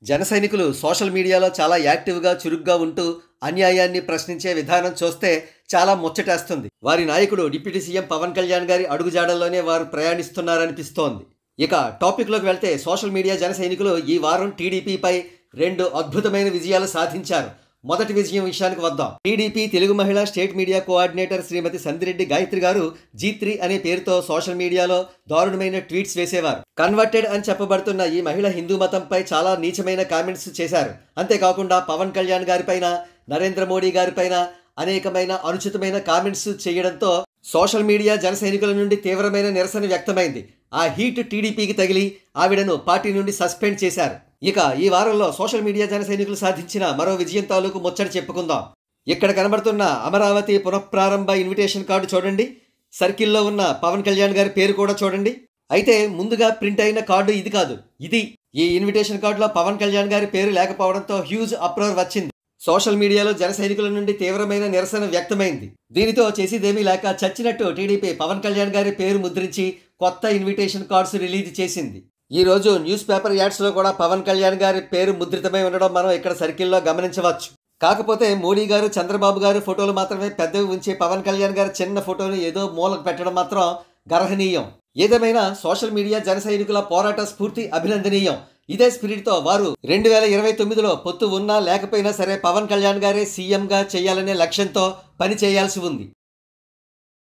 జన సైనికులు సోషల్ మీడియాలో చాలా యాక్టివ్గా చురుగ్గా ఉంటూ అన్యాయాన్ని ప్రశ్నించే విధానం చూస్తే చాలా ముచ్చటేస్తుంది. వారి నాయకుడు డిప్యూటీ సీఎం పవన్ కళ్యాణ్ గారి అడుగుజాడల్లోనే వారు ప్రయాణిస్తున్నారనిపిస్తోంది. ఇక టాపిక్లోకి వెళ్తే సోషల్ మీడియా జన సైనికులు ఈ వారం టీడీపీపై 2 అద్భుతమైన విజయాలు సాధించారు. మొదటి విజయం విషయానికి వద్దాం. టీడీపీ తెలుగు మహిళా స్టేట్ మీడియా కోఆర్డినేటర్ శ్రీమతి సందిరెడ్డి గాయత్రి గారు G3 అనే పేరుతో సోషల్ మీడియాలో దారుణమైన ట్వీట్స్ వేసేవారు. కన్వర్టెడ్ అని చెప్పబడుతున్న ఈ మహిళ హిందూ మతంపై చాలా నీచమైన కామెంట్స్ చేశారు. అంతేకాకుండా పవన్ కళ్యాణ్ గారిపైన, నరేంద్ర మోడీ గారిపైన అనేకమైన అనుచితమైన కామెంట్స్ చేయడంతో సోషల్ మీడియా జన సైనికుల నుండి తీవ్రమైన నిరసన వ్యక్తమైంది. ఆ హీట్ టీడీపీకి తగిలి ఆవిడను పార్టీ నుండి సస్పెండ్ చేశారు. ఇక ఈ వారంలో సోషల్ మీడియా జన సైనికులు సాధించిన మరో విజయం తాలూకు ముచ్చట చెప్పుకుందాం. ఇక్కడ కనబడుతున్న అమరావతి పునఃప్రారంభ ఇన్విటేషన్ కార్డు చూడండి. సర్కిల్లో ఉన్న పవన్ కళ్యాణ్ గారి పేరు కూడా చూడండి. అయితే ముందుగా ప్రింట్ అయిన కార్డు ఇది కాదు, ఇది. ఈ ఇన్విటేషన్ కార్డులో పవన్ కళ్యాణ్ గారి పేరు లేకపోవడంతో హ్యూజ్ అప్రోర్ వచ్చింది. సోషల్ మీడియాలో జన సైనికుల నుండి తీవ్రమైన నిరసన వ్యక్తమైంది. దీనితో చేసేదేమీ లేక చచ్చినట్టు టీడీపీ పవన్ కళ్యాణ్ గారి పేరు ముద్రించి కొత్త ఇన్విటేషన్ కార్డ్స్ రిలీజ్ చేసింది. ఈ రోజు న్యూస్ పేపర్ యాడ్స్లో కూడా పవన్ కళ్యాణ్ గారి పేరు ముద్రితమై ఉండడం మనం ఇక్కడ సర్కిల్లో గమనించవచ్చు. కాకపోతే మోడీ గారు, చంద్రబాబు గారు ఫోటోలు మాత్రమే పెద్దవి ఉంచి పవన్ కళ్యాణ్ గారి చిన్న ఫోటోను ఏదో మూలకు పెట్టడం మాత్రం గర్హనీయం. ఏదేమైనా సోషల్ మీడియా జన సైనికుల పోరాట స్ఫూర్తి అభినందనీయం. ఇదే స్పిరిట్తో వారు 2029లో పొత్తు ఉన్నా లేకపోయినా సరే పవన్ కళ్యాణ్ గారే సీఎంగా చేయాలనే లక్ష్యంతో పని చేయాల్సి ఉంది.